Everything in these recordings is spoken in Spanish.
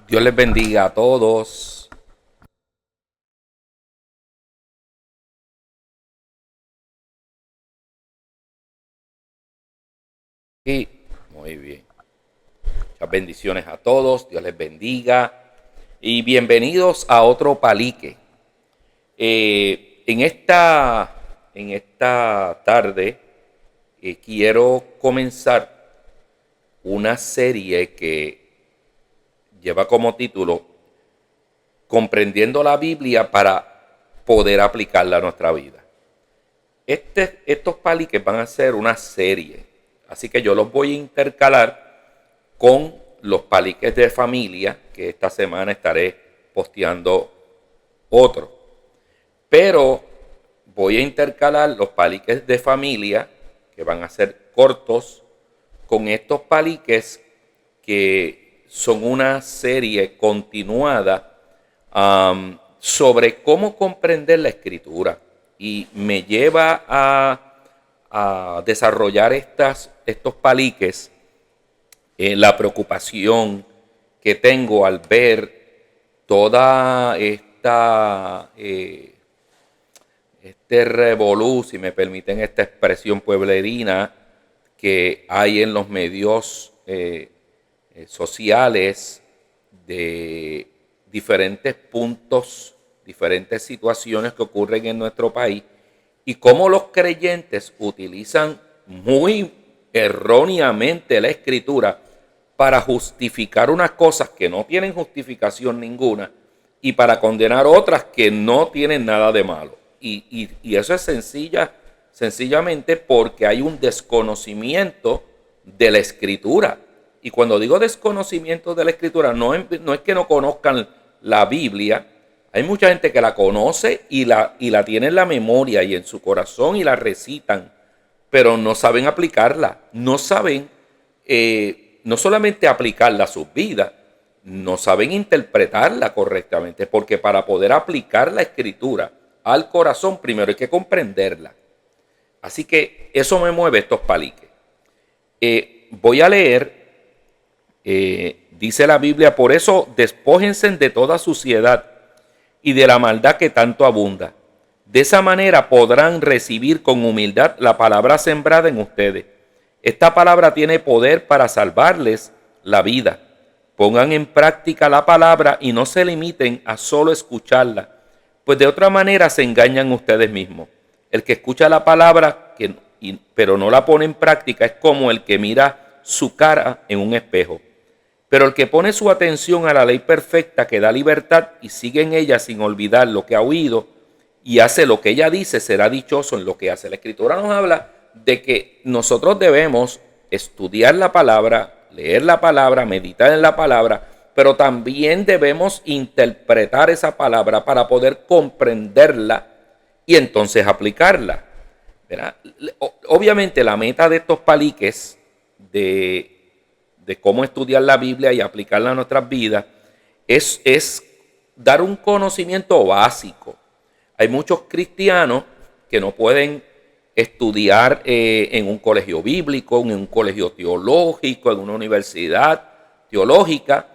Dios les bendiga a todos. Y muy bien. Muchas bendiciones a todos. Dios les bendiga. Y bienvenidos a otro palique. En esta tarde quiero comenzar una serie que lleva como título Comprendiendo la Biblia para poder aplicarla a nuestra vida. Estos paliques van a ser una serie, así que yo los voy a intercalar con los paliques de familia, que esta semana estaré posteando otro. Pero voy a intercalar los paliques de familia, que van a ser cortos, con estos paliques que son una serie continuada sobre cómo comprender la escritura. Y me lleva a desarrollar estos paliques la preocupación que tengo al ver toda este revolú, si me permiten esta expresión pueblerina, que hay en los medios sociales de diferentes puntos, diferentes situaciones que ocurren en nuestro país y cómo los creyentes utilizan muy erróneamente la escritura para justificar unas cosas que no tienen justificación ninguna y para condenar otras que no tienen nada de malo. Y eso es sencillamente porque hay un desconocimiento de la escritura. Y cuando digo desconocimiento de la escritura, no es que no conozcan la Biblia. Hay mucha gente que la conoce y la tiene en la memoria y en su corazón y la recitan, pero no saben aplicarla. No saben no solamente aplicarla a sus vidas, no saben interpretarla correctamente, porque para poder aplicar la escritura al corazón, primero hay que comprenderla. Así que eso me mueve estos paliques. Voy a leer, dice la Biblia, por eso despójense de toda suciedad y de la maldad que tanto abunda. De esa manera podrán recibir con humildad la palabra sembrada en ustedes. Esta palabra tiene poder para salvarles la vida. Pongan en práctica la palabra y no se limiten a solo escucharla, pues de otra manera se engañan ustedes mismos. El que escucha la palabra pero no la pone en práctica es como el que mira su cara en un espejo. Pero el que pone su atención a la ley perfecta que da libertad y sigue en ella sin olvidar lo que ha oído y hace lo que ella dice, será dichoso en lo que hace. La Escritura nos habla de que nosotros debemos estudiar la palabra, leer la palabra, meditar en la palabra, pero también debemos interpretar esa palabra para poder comprenderla y entonces aplicarla. ¿Verdad? Obviamente la meta de estos paliques de cómo estudiar la Biblia y aplicarla a nuestras vidas es dar un conocimiento básico. Hay muchos cristianos que no pueden estudiar en un colegio bíblico, en un colegio teológico, en una universidad teológica,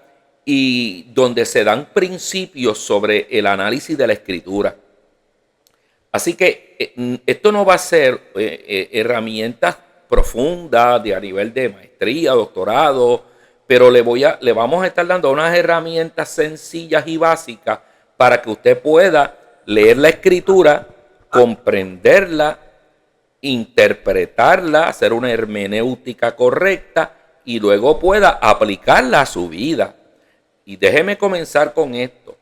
y donde se dan principios sobre el análisis de la escritura. Así que esto no va a ser herramientas profundas de a nivel de maestría, doctorado, pero le vamos a estar dando unas herramientas sencillas y básicas para que usted pueda leer la escritura, comprenderla, interpretarla, hacer una hermenéutica correcta y luego pueda aplicarla a su vida. Y déjeme comenzar con esto.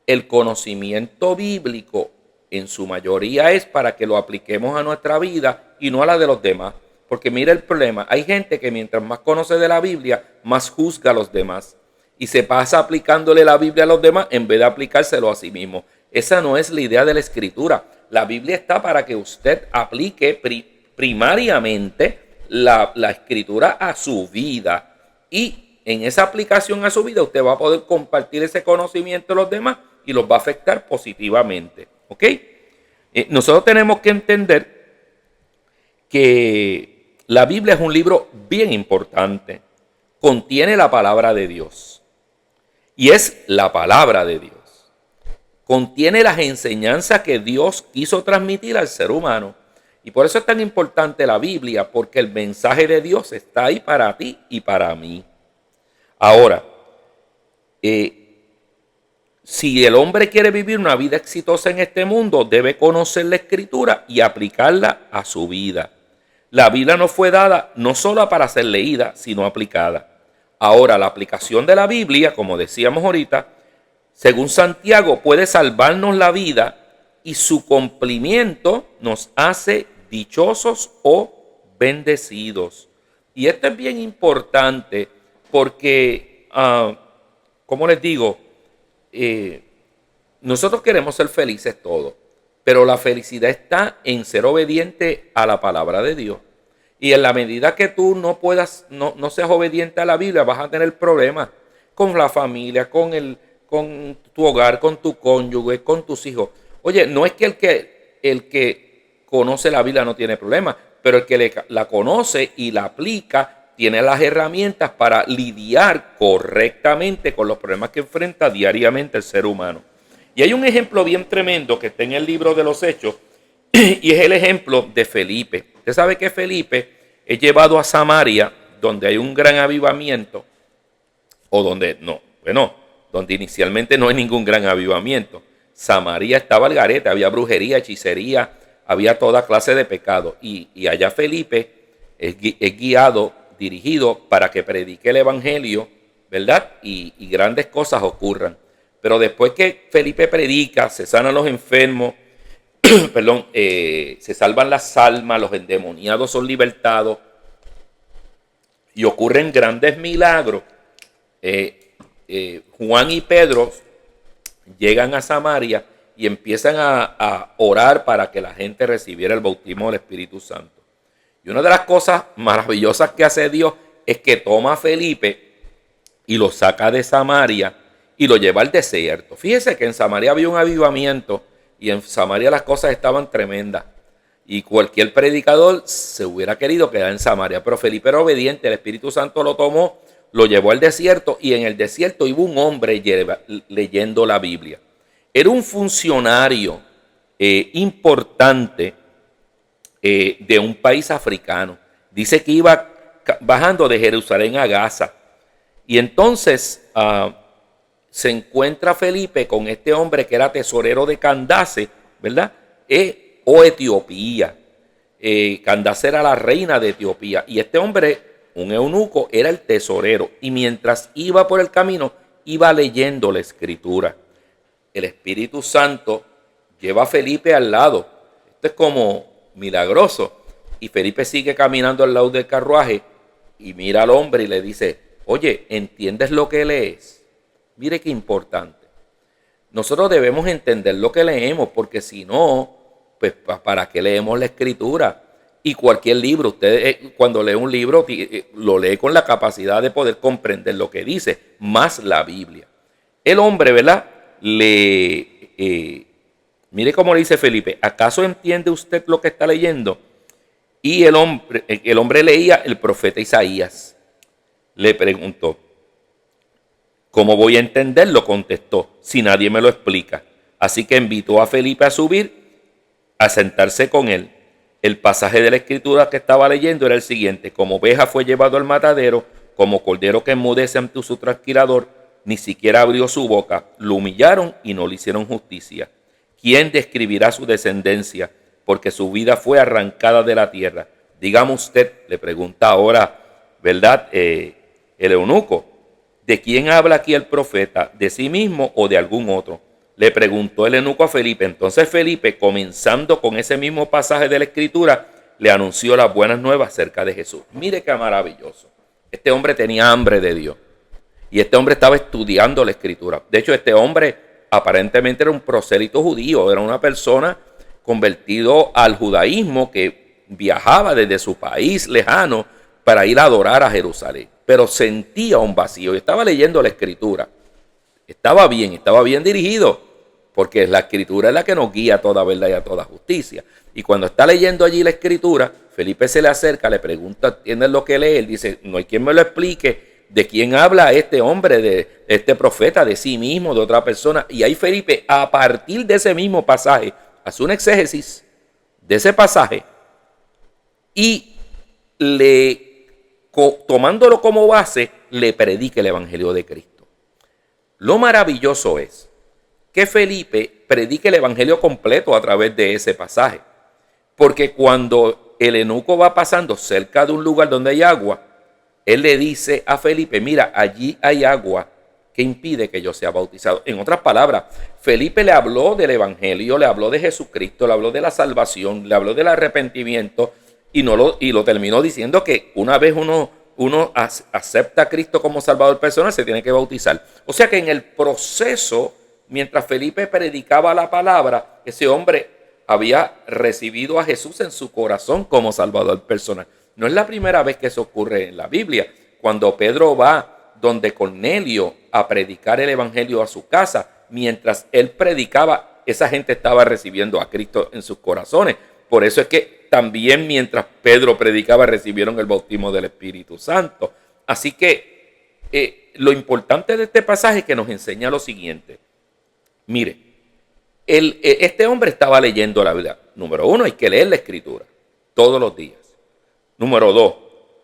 El conocimiento bíblico en su mayoría es para que lo apliquemos a nuestra vida y no a la de los demás. Porque mira el problema, hay gente que mientras más conoce de la Biblia, más juzga a los demás. Y se pasa aplicándole la Biblia a los demás en vez de aplicárselo a sí mismo. Esa no es la idea de la Escritura. La Biblia está para que usted aplique primariamente la Escritura a su vida. Y en esa aplicación a su vida usted va a poder compartir ese conocimiento a los demás y los va a afectar positivamente. ¿Ok? Nosotros tenemos que entender que la Biblia es un libro bien importante. Contiene la palabra de Dios. y es la palabra de Dios. Contiene las enseñanzas que Dios quiso transmitir al ser humano. Y por eso es tan importante la Biblia, porque el mensaje de Dios está ahí para ti y para mí. Ahora, si el hombre quiere vivir una vida exitosa en este mundo, debe conocer la Escritura y aplicarla a su vida. La Biblia nos fue dada no solo para ser leída, sino aplicada. Ahora, la aplicación de la Biblia, como decíamos ahorita, según Santiago, puede salvarnos la vida y su cumplimiento nos hace dichosos o bendecidos. Y esto es bien importante porque, como les digo, nosotros queremos ser felices todos, pero la felicidad está en ser obediente a la palabra de Dios. Y en la medida que tú no seas obediente a la Biblia, vas a tener problemas con la familia, con tu hogar, con tu cónyuge, con tus hijos. Oye, no es que el que conoce la Biblia no tiene problemas, pero el que la conoce y la aplica tiene las herramientas para lidiar correctamente con los problemas que enfrenta diariamente el ser humano. Y hay un ejemplo bien tremendo que está en el libro de los Hechos, y es el ejemplo de Felipe. Usted sabe que Felipe es llevado a Samaria, donde hay un gran avivamiento, o donde inicialmente no hay ningún gran avivamiento. Samaria estaba al garete, había brujería, hechicería, había toda clase de pecado. Y allá Felipe es guiado, dirigido para que predique el evangelio, ¿verdad? Y grandes cosas ocurran. Pero después que Felipe predica, se sanan los enfermos, se salvan las almas, los endemoniados son libertados y ocurren grandes milagros. Juan y Pedro llegan a Samaria y empiezan a orar para que la gente recibiera el bautismo del Espíritu Santo. Y una de las cosas maravillosas que hace Dios es que toma a Felipe y lo saca de Samaria y lo lleva al desierto. Fíjese que en Samaria había un avivamiento y en Samaria las cosas estaban tremendas. Y cualquier predicador se hubiera querido quedar en Samaria. Pero Felipe era obediente, el Espíritu Santo lo tomó, lo llevó al desierto y en el desierto iba un hombre leyendo la Biblia. Era un funcionario importante de un país africano. Dice que iba bajando de Jerusalén a Gaza. Y entonces se encuentra Felipe con este hombre que era tesorero de Candace, ¿verdad? O Etiopía. Candace era la reina de Etiopía. Y este hombre, un eunuco, era el tesorero. Y mientras iba por el camino, iba leyendo la Escritura. El Espíritu Santo lleva a Felipe al lado. Esto es como milagroso. Y Felipe sigue caminando al lado del carruaje y mira al hombre y le dice: oye, ¿entiendes lo que lees? Mire qué importante. Nosotros debemos entender lo que leemos, porque si no, pues ¿para qué leemos la Escritura? Y cualquier libro, usted cuando lee un libro lo lee con la capacidad de poder comprender lo que dice, más la Biblia. El hombre, ¿verdad? Mire cómo le dice Felipe: ¿acaso entiende usted lo que está leyendo? Y el hombre leía el profeta Isaías. Le preguntó: ¿cómo voy a entenderlo? Contestó: si nadie me lo explica. Así que invitó a Felipe a subir, a sentarse con él. El pasaje de la Escritura que estaba leyendo era el siguiente: como oveja fue llevado al matadero, como cordero que enmudece ante su trasquilador, ni siquiera abrió su boca. Lo humillaron y no le hicieron justicia. ¿Quién describirá su descendencia? Porque su vida fue arrancada de la tierra. Dígame usted, le pregunta ahora, ¿verdad? El eunuco: ¿de quién habla aquí el profeta? ¿De sí mismo o de algún otro? Le preguntó el eunuco a Felipe. Entonces Felipe, comenzando con ese mismo pasaje de la Escritura, le anunció las buenas nuevas acerca de Jesús. Mire qué maravilloso. Este hombre tenía hambre de Dios. Y este hombre estaba estudiando la Escritura. De hecho, este hombre aparentemente era un prosélito judío. Era una persona convertido al judaísmo que viajaba desde su país lejano para ir a adorar a Jerusalén. Pero sentía un vacío y estaba leyendo la Escritura. Estaba bien dirigido, porque la Escritura es la que nos guía a toda verdad y a toda justicia. Y cuando está leyendo allí la Escritura, Felipe se le acerca, le pregunta: ¿entiendes lo que lee? Él dice: no hay quien me lo explique, ¿de quién habla este hombre, de este profeta, de sí mismo, de otra persona? Y ahí Felipe, a partir de ese mismo pasaje, hace un exégesis de ese pasaje y tomándolo como base, le predica el Evangelio de Cristo. Lo maravilloso es que Felipe predique el Evangelio completo a través de ese pasaje. Porque cuando el eunuco va pasando cerca de un lugar donde hay agua, él le dice a Felipe, mira, allí hay agua que impide que yo sea bautizado. En otras palabras, Felipe le habló del Evangelio, le habló de Jesucristo, le habló de la salvación, le habló del arrepentimiento y lo terminó diciendo que una vez uno acepta a Cristo como Salvador personal, se tiene que bautizar. O sea que en el proceso, mientras Felipe predicaba la palabra, ese hombre había recibido a Jesús en su corazón como Salvador personal. No es la primera vez que eso ocurre en la Biblia. Cuando Pedro va donde Cornelio a predicar el Evangelio a su casa, mientras él predicaba, esa gente estaba recibiendo a Cristo en sus corazones. Por eso es que también mientras Pedro predicaba recibieron el bautismo del Espíritu Santo. Así que lo importante de este pasaje es que nos enseña lo siguiente. Mire, este hombre estaba leyendo la Biblia. Número uno, hay que leer la Escritura todos los días. Número dos,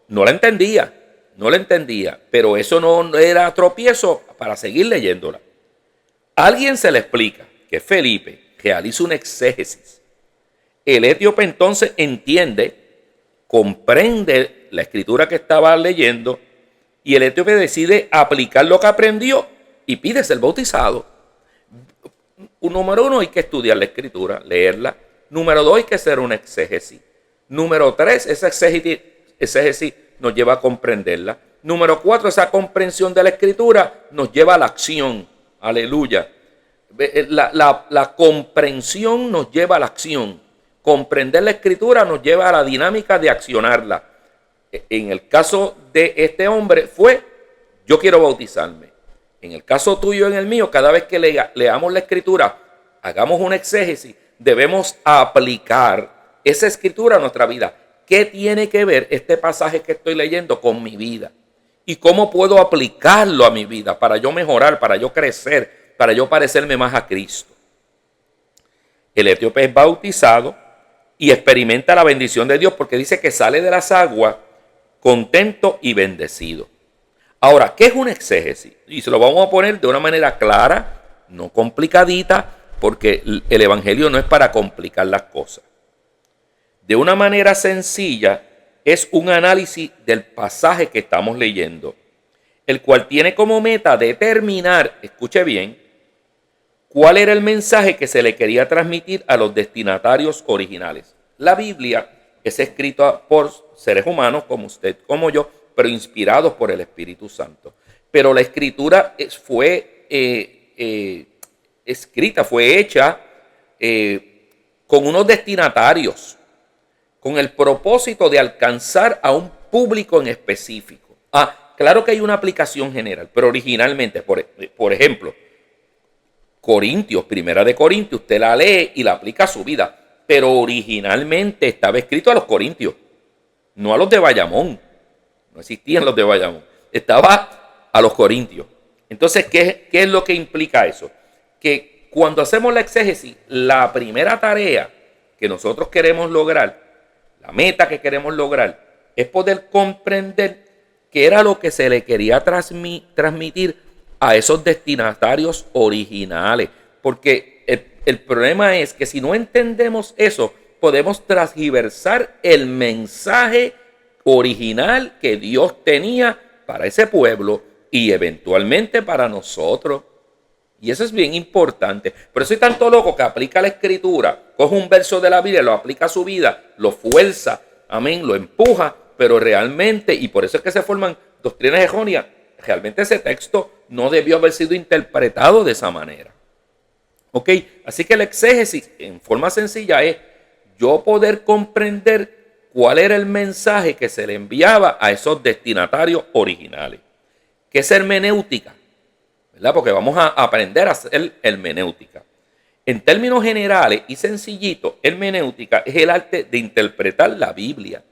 no la entendía, pero eso no era tropiezo para seguir leyéndola. Alguien se le explica que Felipe realiza un exégesis. El etíope entonces entiende, comprende la escritura que estaba leyendo y el etíope decide aplicar lo que aprendió y pide ser bautizado. Número uno, hay que estudiar la escritura, leerla. Número dos, hay que hacer un exégesis. Número tres, ese exégesis nos lleva a comprenderla. Número cuatro, esa comprensión de la escritura nos lleva a la acción. Aleluya. La comprensión nos lleva a la acción. Comprender la escritura nos lleva a la dinámica de accionarla. En el caso de este hombre fue, yo quiero bautizarme. En el caso tuyo y en el mío, cada vez que leamos la escritura, hagamos un exégesis, debemos aplicar esa escritura a nuestra vida. ¿Qué tiene que ver este pasaje que estoy leyendo con mi vida? ¿Y cómo puedo aplicarlo a mi vida para yo mejorar, para yo crecer, para yo parecerme más a Cristo? El etíope es bautizado y experimenta la bendición de Dios porque dice que sale de las aguas contento y bendecido. Ahora, ¿qué es un exégesis? Y se lo vamos a poner de una manera clara, no complicadita, porque el Evangelio no es para complicar las cosas. De una manera sencilla, es un análisis del pasaje que estamos leyendo, el cual tiene como meta determinar, escuche bien, cuál era el mensaje que se le quería transmitir a los destinatarios originales. La Biblia es escrita por seres humanos como usted, como yo, pero inspirados por el Espíritu Santo. Pero la escritura fue hecha con unos destinatarios, con el propósito de alcanzar a un público en específico. Claro que hay una aplicación general, pero originalmente, por ejemplo, Corintios, Primera de Corintios, usted la lee y la aplica a su vida, pero originalmente estaba escrito a los corintios, no a los de Bayamón. No existían los de Bayamón, estaba a los corintios. Entonces, ¿qué es lo que implica eso? Que cuando hacemos la exégesis, la primera tarea que nosotros queremos lograr, la meta que queremos lograr, es poder comprender qué era lo que se le quería transmitir a esos destinatarios originales. Porque el problema es que si no entendemos eso, podemos transgiversar el mensaje original que Dios tenía para ese pueblo y eventualmente para nosotros. Y eso es bien importante. Por eso soy tanto loco que aplica la escritura, coge un verso de la Biblia, lo aplica a su vida, lo fuerza, amén, lo empuja, pero realmente, y por eso es que se forman doctrinas erróneas, realmente ese texto no debió haber sido interpretado de esa manera. ¿Ok? Así que el exégesis, en forma sencilla, es yo poder comprender cuál era el mensaje que se le enviaba a esos destinatarios originales. ¿Qué es hermenéutica? ¿Verdad? Porque vamos a aprender a hacer hermenéutica. En términos generales y sencillitos, hermenéutica es el arte de interpretar la Biblia.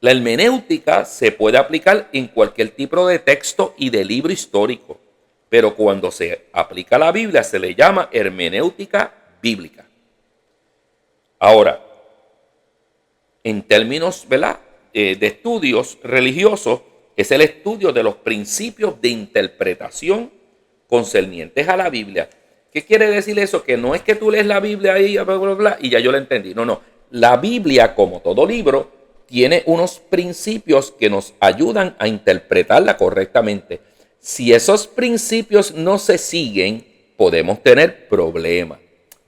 La hermenéutica se puede aplicar en cualquier tipo de texto y de libro histórico, pero cuando se aplica a la Biblia se le llama hermenéutica bíblica. Ahora, en términos, ¿verdad?, de estudios religiosos, es el estudio de los principios de interpretación concernientes a la Biblia. ¿Qué quiere decir eso? Que no es que tú lees la Biblia ahí, bla, bla, bla, y ya yo la entendí. No, no. La Biblia, como todo libro, tiene unos principios que nos ayudan a interpretarla correctamente. Si esos principios no se siguen, podemos tener problemas.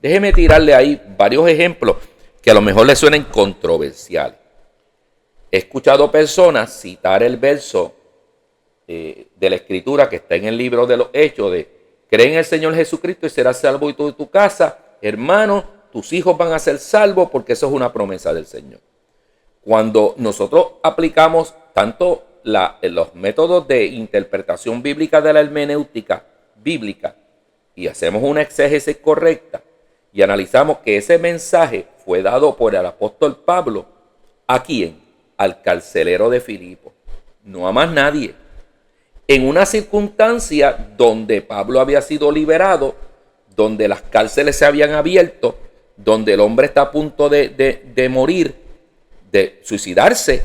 Déjeme tirarle ahí varios ejemplos que a lo mejor le suenen controversiales. He escuchado personas citar el verso de la Escritura que está en el libro de los Hechos de cree en el Señor Jesucristo y serás salvo y tú y tu casa. Hermano, tus hijos van a ser salvos porque eso es una promesa del Señor. Cuando nosotros aplicamos tanto los métodos de interpretación bíblica de la hermenéutica bíblica y hacemos una exégesis correcta y analizamos que ese mensaje fue dado por el apóstol Pablo, ¿a quién? Al carcelero de Filipo, no a más nadie. En una circunstancia donde Pablo había sido liberado, donde las cárceles se habían abierto, donde el hombre está a punto de morir, de suicidarse,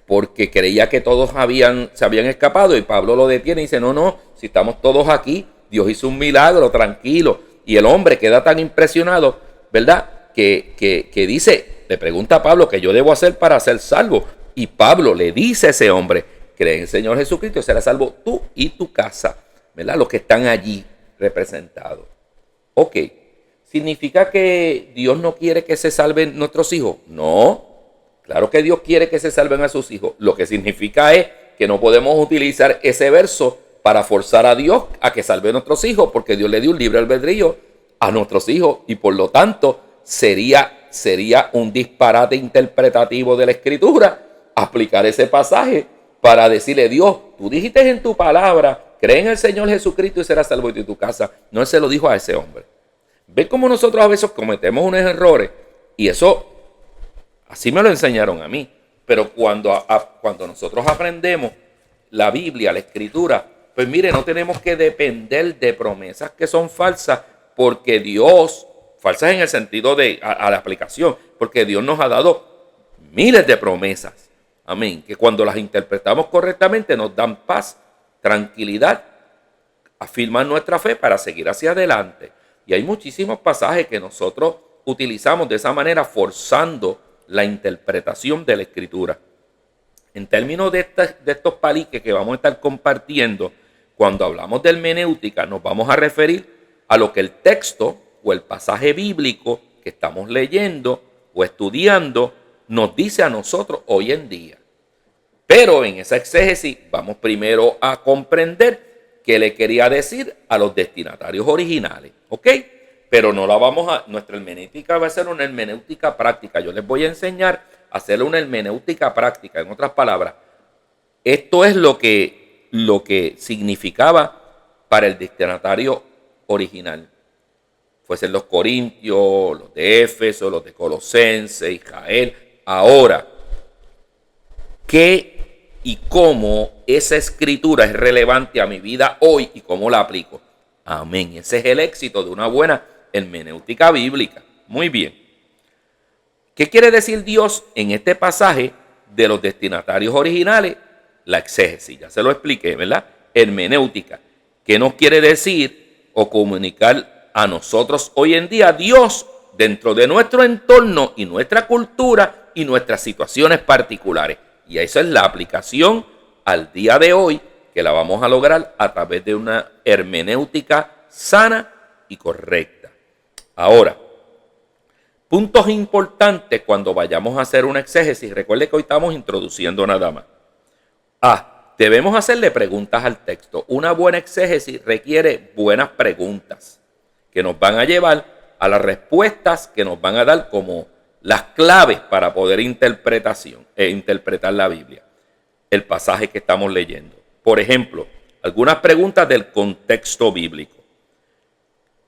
porque creía que todos se habían escapado, y Pablo lo detiene y dice, no, si estamos todos aquí, Dios hizo un milagro, tranquilo. Y el hombre queda tan impresionado, ¿verdad?, que dice, le pregunta a Pablo, ¿qué yo debo hacer para ser salvo? Y Pablo le dice a ese hombre, cree en el Señor Jesucristo y serás salvo tú y tu casa, ¿verdad?, los que están allí representados. Ok, ¿significa que Dios no quiere que se salven nuestros hijos? No, claro que Dios quiere que se salven a sus hijos. Lo que significa es que no podemos utilizar ese verso para forzar a Dios a que salve a nuestros hijos, porque Dios le dio un libre albedrío a nuestros hijos y por lo tanto sería un disparate interpretativo de la Escritura aplicar ese pasaje para decirle, Dios, tú dijiste en tu palabra, cree en el Señor Jesucristo y serás salvo y tu casa. No, Él se lo dijo a ese hombre. ¿Ves cómo nosotros a veces cometemos unos errores? Y eso, así me lo enseñaron a mí. Pero cuando nosotros aprendemos la Biblia, la Escritura, pues mire, no tenemos que depender de promesas que son falsas, porque Dios, falsas en el sentido de a la aplicación, porque Dios nos ha dado miles de promesas. Amén. Que cuando las interpretamos correctamente nos dan paz, tranquilidad, afirman nuestra fe para seguir hacia adelante. Y hay muchísimos pasajes que nosotros utilizamos de esa manera, forzando la interpretación de la Escritura. En términos de estos paliques que vamos a estar compartiendo, cuando hablamos de hermenéutica, nos vamos a referir a lo que el texto o el pasaje bíblico que estamos leyendo o estudiando nos dice a nosotros hoy en día. Pero en esa exégesis vamos primero a comprender qué le quería decir a los destinatarios originales, ¿ok? Pero no la nuestra hermenéutica va a ser una hermenéutica práctica. Yo les voy a enseñar a hacer una hermenéutica práctica. En otras palabras, esto es lo que significaba para el destinatario original. Fuesen los corintios, los de Éfeso, los de Colosenses, Israel. Ahora, ¿qué y cómo esa escritura es relevante a mi vida hoy y cómo la aplico? Amén. Ese es el éxito de una buena hermenéutica bíblica. Muy bien. ¿Qué quiere decir Dios en este pasaje de los destinatarios originales? La exégesis, ya se lo expliqué, ¿verdad? Hermenéutica. ¿Qué nos quiere decir o comunicar a nosotros hoy en día Dios dentro de nuestro entorno y nuestra cultura y nuestras situaciones particulares? Y esa es la aplicación al día de hoy, que la vamos a lograr a través de una hermenéutica sana y correcta. Ahora, puntos importantes cuando vayamos a hacer una exégesis. Recuerde que hoy estamos introduciendo nada más. Debemos hacerle preguntas al texto. Una buena exégesis requiere buenas preguntas que nos van a llevar a las respuestas que nos van a dar como las claves para poder interpretar la Biblia, el pasaje que estamos leyendo. Por ejemplo, algunas preguntas del contexto bíblico,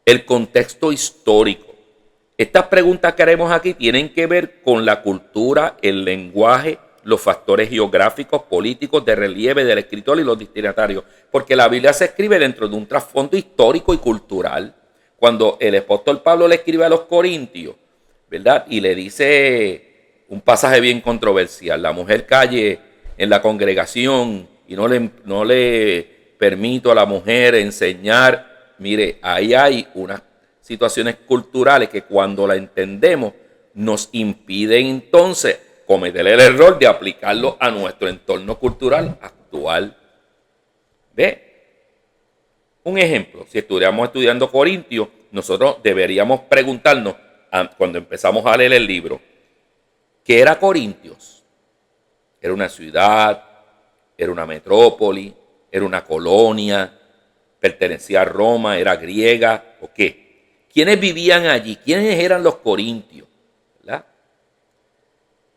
el contexto histórico. Estas preguntas que haremos aquí tienen que ver con la cultura, el lenguaje los factores geográficos, políticos, de relieve del escritor y los destinatarios, porque la Biblia se escribe dentro de un trasfondo histórico y cultural. Cuando el apóstol Pablo le escribe a los corintios, ¿verdad? Y le dice un pasaje bien controversial: la mujer calle en la congregación y no le permito a la mujer enseñar. Mire, ahí hay unas situaciones culturales que cuando la entendemos nos impiden entonces cometer el error de aplicarlo a nuestro entorno cultural actual. ¿Ve? Un ejemplo, si estuviéramos estudiando Corintios, nosotros deberíamos preguntarnos, cuando empezamos a leer el libro, ¿qué era Corintios? ¿Era una ciudad? ¿Era una metrópoli? ¿Era una colonia? ¿Pertenecía a Roma? ¿Era griega? ¿O qué? ¿Quiénes vivían allí? ¿Quiénes eran los corintios? ¿Verdad?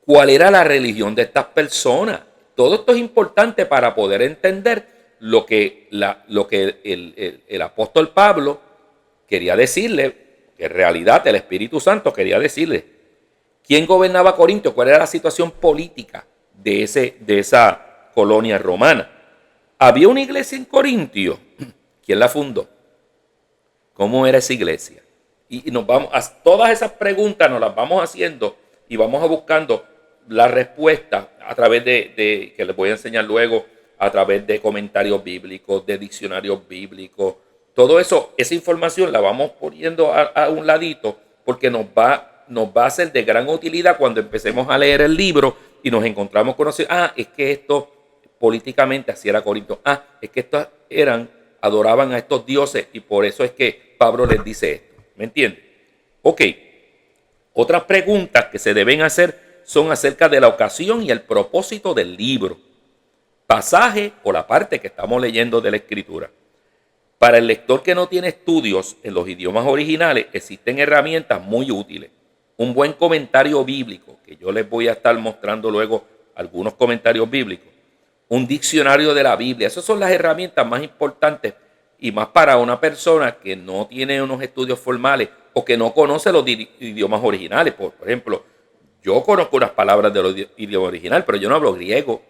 ¿Cuál era la religión de estas personas? Todo esto es importante para poder entender lo que el apóstol Pablo quería decirle, que en realidad el Espíritu Santo quería decirle. ¿Quién gobernaba Corinto? ¿Cuál era la situación política de esa colonia romana? ¿Había una iglesia en Corintio? ¿Quién la fundó? ¿Cómo era esa iglesia? Y nos vamos a todas esas preguntas, nos las vamos haciendo y vamos a buscando la respuesta a través de que les voy a enseñar luego, a través de comentarios bíblicos, de diccionarios bíblicos. Todo eso, esa información la vamos poniendo a un ladito, porque nos va a ser de gran utilidad cuando empecemos a leer el libro y nos encontramos con es que esto políticamente así era Corinto. Es que estos adoraban a estos dioses y por eso es que Pablo les dice esto. ¿Me entienden? Ok. Otras preguntas que se deben hacer son acerca de la ocasión y el propósito del libro, pasaje o la parte que estamos leyendo de la Escritura. Para el lector que no tiene estudios en los idiomas originales, existen herramientas muy útiles. Un buen comentario bíblico, que yo les voy a estar mostrando luego algunos comentarios bíblicos. Un diccionario de la Biblia. Esas son las herramientas más importantes y más para una persona que no tiene unos estudios formales o que no conoce los idiomas originales. Por ejemplo, yo conozco unas palabras de los idiomas originales, pero yo no hablo griego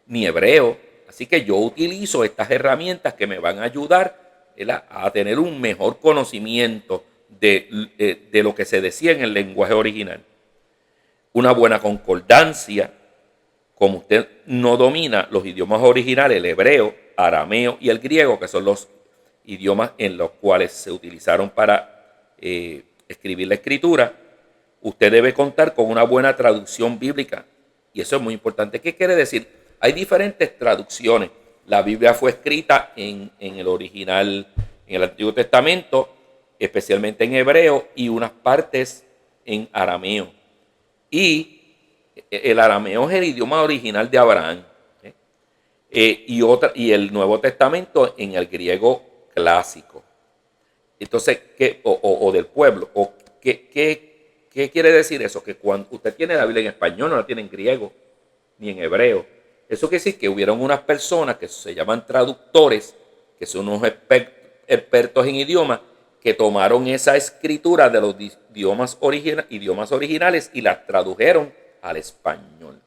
ni hebreo. Así que yo utilizo estas herramientas que me van a ayudar a tener un mejor conocimiento de lo que se decía en el lenguaje original. Una buena concordancia. Como usted no domina los idiomas originales, el hebreo, arameo y el griego, que son los idiomas en los cuales se utilizaron para escribir la escritura, usted debe contar con una buena traducción bíblica. Y eso es muy importante. ¿Qué quiere decir? Hay diferentes traducciones. La Biblia fue escrita en el original, en el Antiguo Testamento, especialmente en hebreo, y unas partes en arameo. Y el arameo es el idioma original de Abraham. Y el Nuevo Testamento en el griego clásico. Entonces, o del pueblo. ¿Qué quiere decir eso? Que cuando usted tiene la Biblia en español, no la tiene en griego ni en hebreo. Eso quiere decir que hubieron unas personas que se llaman traductores, que son unos expertos en idiomas, que tomaron esa escritura de los idiomas originales y las tradujeron al español,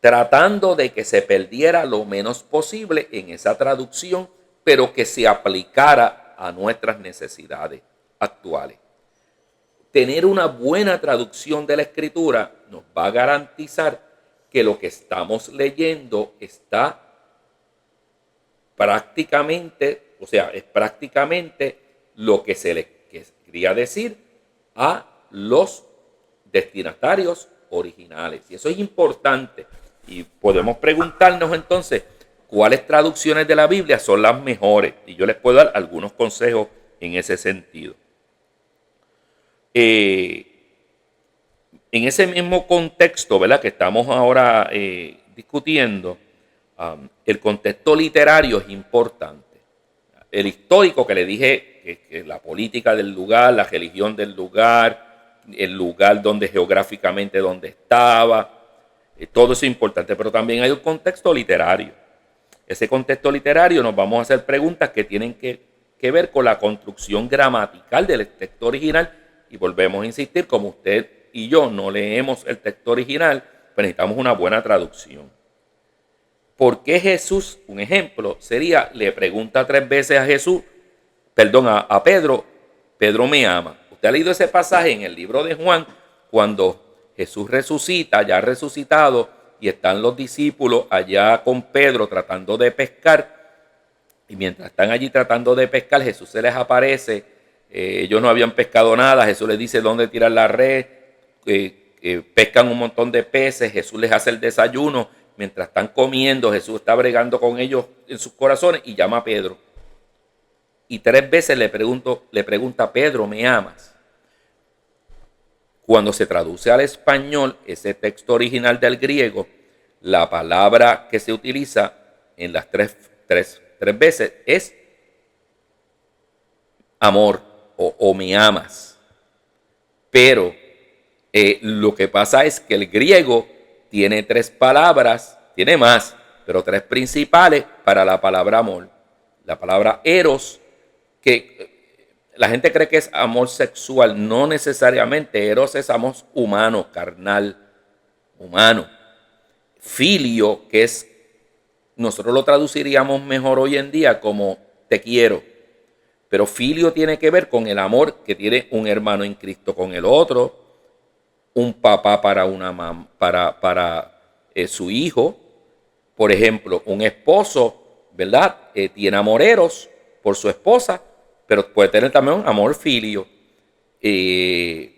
tratando de que se perdiera lo menos posible en esa traducción, pero que se aplicara a nuestras necesidades actuales. Tener una buena traducción de la escritura nos va a garantizar que lo que estamos leyendo está prácticamente, es prácticamente lo que se le quería decir a los destinatarios originales. Y eso es importante. Y podemos preguntarnos entonces, ¿cuáles traducciones de la Biblia son las mejores? Y yo les puedo dar algunos consejos en ese sentido. En ese mismo contexto, ¿verdad?, que estamos ahora discutiendo, el contexto literario es importante. El histórico que le dije, que la política del lugar, la religión del lugar, el lugar donde geográficamente donde estaba, todo eso es importante, pero también hay un contexto literario. Ese contexto literario nos vamos a hacer preguntas que tienen que ver con la construcción gramatical del texto original, y volvemos a insistir, como usted y yo no leemos el texto original, pues necesitamos una buena traducción. ¿Por qué Jesús, un ejemplo, sería, le pregunta 3 veces a Pedro, Pedro me ama? Usted ha leído ese pasaje en el libro de Juan, cuando Jesús resucita, ya resucitado, y están los discípulos allá con Pedro tratando de pescar. Y mientras están allí tratando de pescar, Jesús se les aparece. Ellos no habían pescado nada. Jesús les dice dónde tirar la red. Pescan un montón de peces. Jesús les hace el desayuno. Mientras están comiendo, Jesús está bregando con ellos en sus corazones y llama a Pedro. Y 3 veces le pregunta, Pedro, ¿me amas? Cuando se traduce al español, ese texto original del griego, la palabra que se utiliza en las tres veces es amor o me amas. Pero lo que pasa es que el griego tiene 3 palabras, tiene más, pero 3 principales para la palabra amor. La palabra eros, que la gente cree que es amor sexual, no necesariamente. Eros es amor humano, carnal, humano. Filio, que es, nosotros lo traduciríamos mejor hoy en día como te quiero. Pero filio tiene que ver con el amor que tiene un hermano en Cristo con el otro, un papá para una mamá, para su hijo. Por ejemplo, un esposo, ¿verdad? Tiene amoreros por su esposa, pero puede tener también un amor filio. Y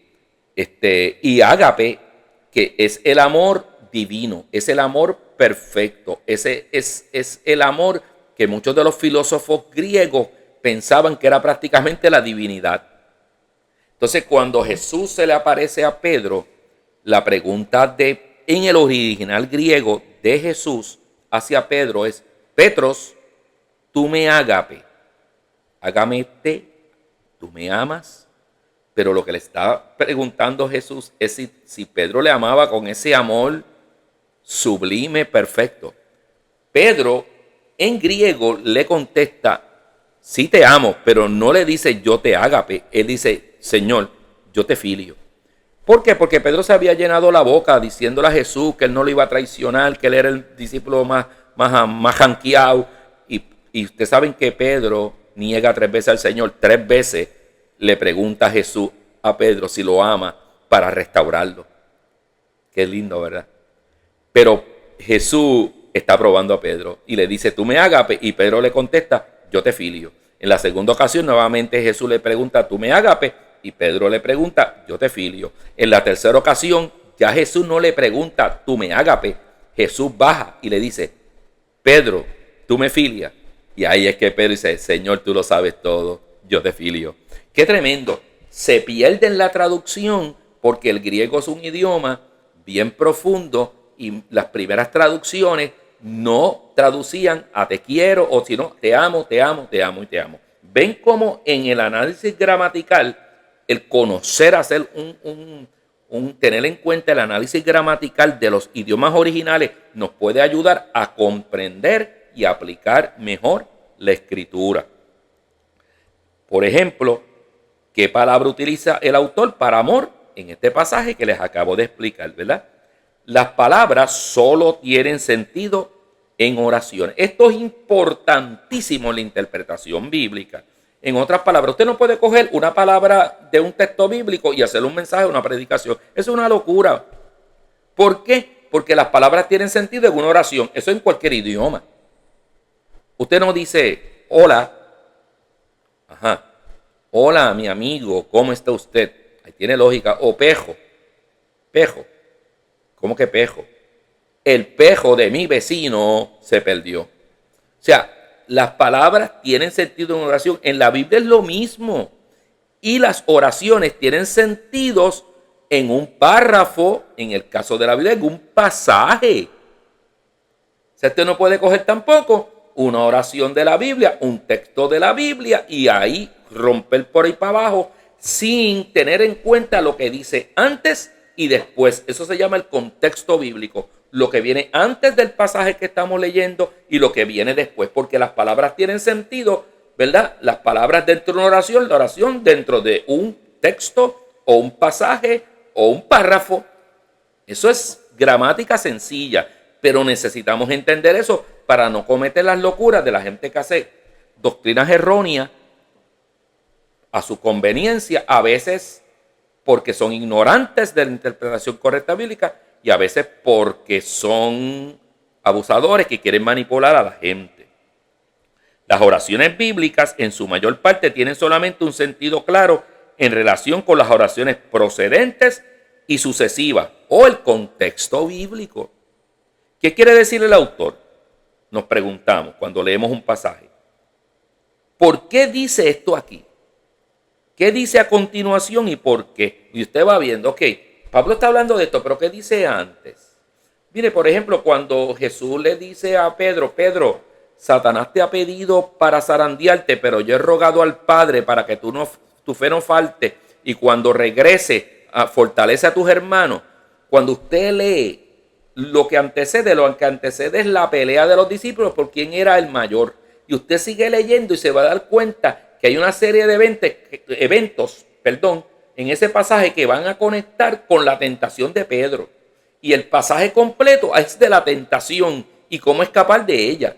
ágape, que es el amor divino, es el amor perfecto, ese es el amor que muchos de los filósofos griegos pensaban que era prácticamente la divinidad. Entonces, cuando Jesús se le aparece a Pedro, la pregunta en el original griego de Jesús hacia Pedro es, Petros, tú me ágape, ágamete, tú me amas. Pero lo que le está preguntando Jesús es si Pedro le amaba con ese amor sublime, perfecto. Pedro en griego le contesta, sí te amo, pero no le dice yo te ágape. Él dice, Señor, yo te filio. ¿Por qué? Porque Pedro se había llenado la boca diciéndole a Jesús que él no lo iba a traicionar, que él era el discípulo más janqueado. Y ustedes saben que Pedro niega 3 veces al Señor. 3 veces le pregunta a Jesús a Pedro si lo ama para restaurarlo. Qué lindo, ¿verdad? Pero Jesús está probando a Pedro y le dice, tú me ágape. Y Pedro le contesta, yo te filio. En la segunda ocasión, nuevamente Jesús le pregunta, tú me ágape. Y Pedro le pregunta, yo te filio. En la tercera ocasión, ya Jesús no le pregunta, tú me ágape. Jesús baja y le dice, Pedro, tú me filias. Y ahí es que Pedro dice, Señor, tú lo sabes todo, yo te filio. Qué tremendo. Se pierde en la traducción porque el griego es un idioma bien profundo y las primeras traducciones no traducían a te quiero o sino te amo, te amo, te amo y te amo. Ven cómo en el análisis gramatical, el conocer, hacer tener en cuenta el análisis gramatical de los idiomas originales nos puede ayudar a comprender y aplicar mejor la escritura. Por ejemplo, ¿qué palabra utiliza el autor para amor en este pasaje que les acabo de explicar, verdad? Las palabras solo tienen sentido en oraciones. Esto es importantísimo en la interpretación bíblica. En otras palabras, usted no puede coger una palabra de un texto bíblico y hacer un mensaje o una predicación. Eso es una locura. ¿Por qué? Porque las palabras tienen sentido en una oración. Eso en cualquier idioma. Usted no dice, hola. Ajá. Hola, mi amigo, ¿cómo está usted? Ahí tiene lógica. O pejo. Pejo. ¿Cómo que pejo? El pejo de mi vecino se perdió. O sea, las palabras tienen sentido en oración. En la Biblia es lo mismo. Y las oraciones tienen sentidos en un párrafo, en el caso de la Biblia, en un pasaje. O sea, usted no puede coger tampoco una oración de la Biblia, un texto de la Biblia, y ahí romper por ahí para abajo sin tener en cuenta lo que dice antes y después. Eso se llama el contexto bíblico. Lo que viene antes del pasaje que estamos leyendo y lo que viene después, porque las palabras tienen sentido, ¿verdad? Las palabras dentro de una oración, la oración dentro de un texto o un pasaje o un párrafo. Eso es gramática sencilla, pero necesitamos entender eso para no cometer las locuras de la gente que hace doctrinas erróneas a su conveniencia, a veces porque son ignorantes de la interpretación correcta bíblica y a veces porque son abusadores que quieren manipular a la gente. Las oraciones bíblicas en su mayor parte tienen solamente un sentido claro en relación con las oraciones procedentes y sucesivas o el contexto bíblico. ¿Qué quiere decir el autor? Nos preguntamos cuando leemos un pasaje. ¿Por qué dice esto aquí? ¿Qué dice a continuación y por qué? Y usted va viendo, ok, Pablo está hablando de esto, pero ¿qué dice antes? Mire, por ejemplo, cuando Jesús le dice a Pedro, Pedro, Satanás te ha pedido para zarandearte, pero yo he rogado al Padre para que tu fe no falte y cuando regrese, fortalece a tus hermanos. Cuando usted lee lo que antecede es la pelea de los discípulos por quién era el mayor. Y usted sigue leyendo y se va a dar cuenta que hay una serie de eventos en ese pasaje que van a conectar con la tentación de Pedro. Y el pasaje completo es de la tentación y cómo escapar de ella.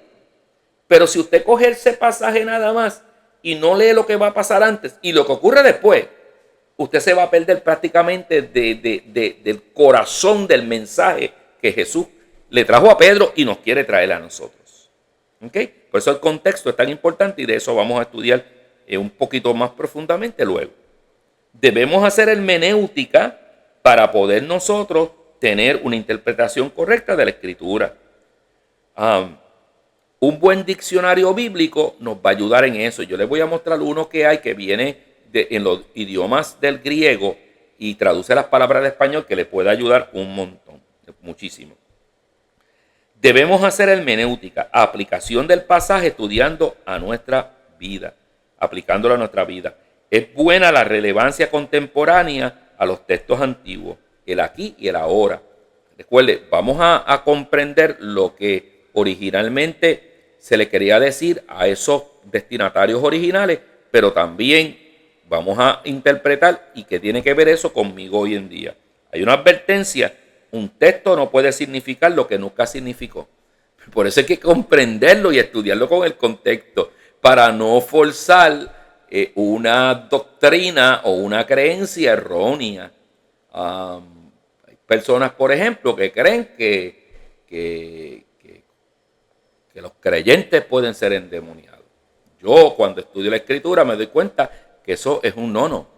Pero si usted coge ese pasaje nada más y no lee lo que va a pasar antes y lo que ocurre después, usted se va a perder prácticamente del corazón del mensaje que Jesús le trajo a Pedro y nos quiere traer a nosotros. ¿Okay? Por eso el contexto es tan importante y de eso vamos a estudiar un poquito más profundamente luego. Debemos hacer hermenéutica para poder nosotros tener una interpretación correcta de la Escritura. Un buen diccionario bíblico nos va a ayudar en eso. Yo les voy a mostrar uno que hay que viene en los idiomas del griego y traduce las palabras de español que le puede ayudar un montón, muchísimo. Debemos hacer hermenéutica, aplicación del pasaje estudiando a nuestra vida, aplicándolo a nuestra vida. Es buena la relevancia contemporánea a los textos antiguos, el aquí y el ahora. Recuerde, vamos a comprender lo que originalmente se le quería decir a esos destinatarios originales, pero también vamos a interpretar y qué tiene que ver eso conmigo hoy en día. Hay una advertencia. Un texto no puede significar lo que nunca significó. Por eso hay que comprenderlo y estudiarlo con el contexto para no forzar una doctrina o una creencia errónea. Hay personas, por ejemplo, que creen que los creyentes pueden ser endemoniados. Yo cuando estudio la Escritura me doy cuenta que eso es un no.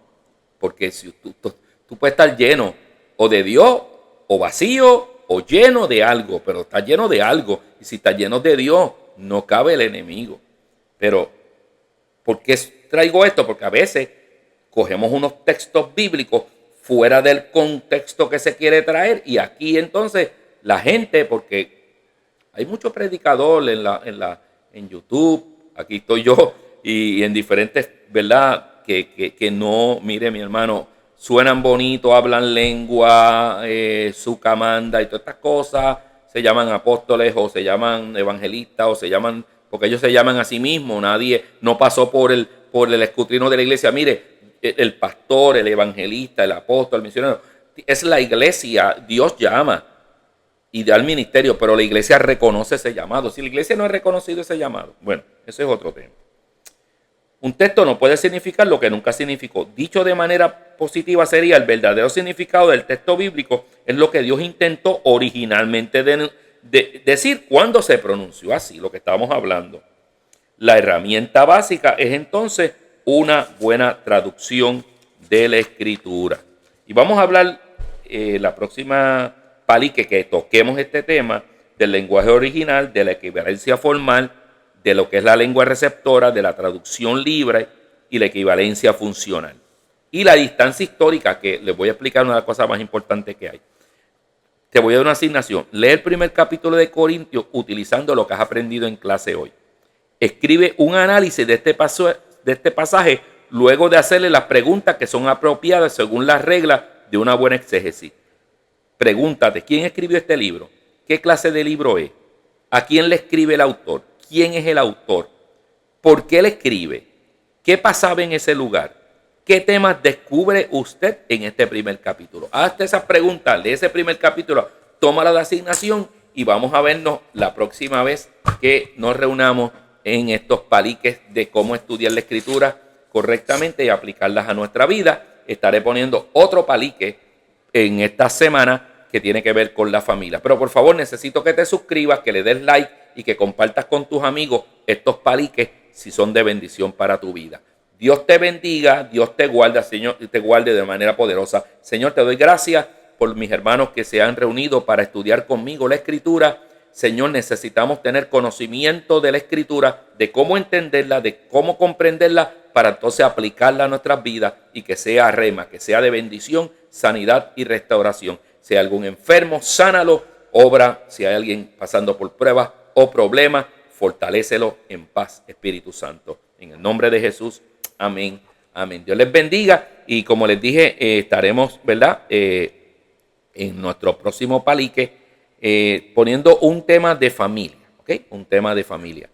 Porque si tú puedes estar lleno o de Dios o vacío o lleno de algo, pero está lleno de algo. Y si está lleno de Dios, no cabe el enemigo. Pero, ¿por qué traigo esto? Porque a veces cogemos unos textos bíblicos fuera del contexto que se quiere traer y aquí entonces la gente, porque hay mucho predicador en YouTube, aquí estoy yo y en diferentes, ¿verdad? Que no, mire mi hermano, suenan bonito, hablan lengua, su camanda y todas estas cosas, se llaman apóstoles o se llaman evangelistas o se llaman, porque ellos se llaman a sí mismos, nadie no pasó por el escrutinio de la iglesia. Mire, el pastor, el evangelista, el apóstol, el misionero, es la iglesia, Dios llama y da el ministerio, pero la iglesia reconoce ese llamado. Si la iglesia no ha reconocido ese llamado, bueno, ese es otro tema. Un texto no puede significar lo que nunca significó. Dicho de manera positiva sería el verdadero significado del texto bíblico es lo que Dios intentó originalmente decir cuando se pronunció así, lo que estábamos hablando. La herramienta básica es entonces una buena traducción de la Escritura. Y vamos a hablar la próxima palique que toquemos este tema del lenguaje original, de la equivalencia formal, de lo que es la lengua receptora, de la traducción libre y la equivalencia funcional. Y la distancia histórica, que les voy a explicar una de las cosas más importantes que hay. Te voy a dar una asignación. Lee el primer capítulo de Corintios utilizando lo que has aprendido en clase hoy. Escribe un análisis de este pasaje luego de hacerle las preguntas que son apropiadas según las reglas de una buena exégesis. Pregúntate, ¿quién escribió este libro? ¿Qué clase de libro es? ¿A quién le escribe el autor? ¿Quién es el autor? ¿Por qué le escribe? ¿Qué pasaba en ese lugar? ¿Qué temas descubre usted en este primer capítulo? Hazte esas preguntas de ese primer capítulo, toma la asignación y vamos a vernos la próxima vez que nos reunamos en estos paliques de cómo estudiar la escritura correctamente y aplicarlas a nuestra vida. Estaré poniendo otro palique en esta semana que tiene que ver con la familia. Pero por favor necesito que te suscribas, que le des like y que compartas con tus amigos estos paliques si son de bendición para tu vida. Dios te bendiga, Dios te guarda, Señor, y te guarde de manera poderosa. Señor, te doy gracias por mis hermanos que se han reunido para estudiar conmigo la Escritura. Señor, necesitamos tener conocimiento de la Escritura, de cómo entenderla, de cómo comprenderla, para entonces aplicarla a nuestras vidas y que sea rema, que sea de bendición, sanidad y restauración. Si hay algún enfermo, sánalo, obra. Si hay alguien pasando por pruebas o problemas, fortalécelo en paz, Espíritu Santo. En el nombre de Jesús. Amén, amén. Dios les bendiga y como les dije, estaremos, ¿verdad? En nuestro próximo palique poniendo un tema de familia, ¿ok? Un tema de familia.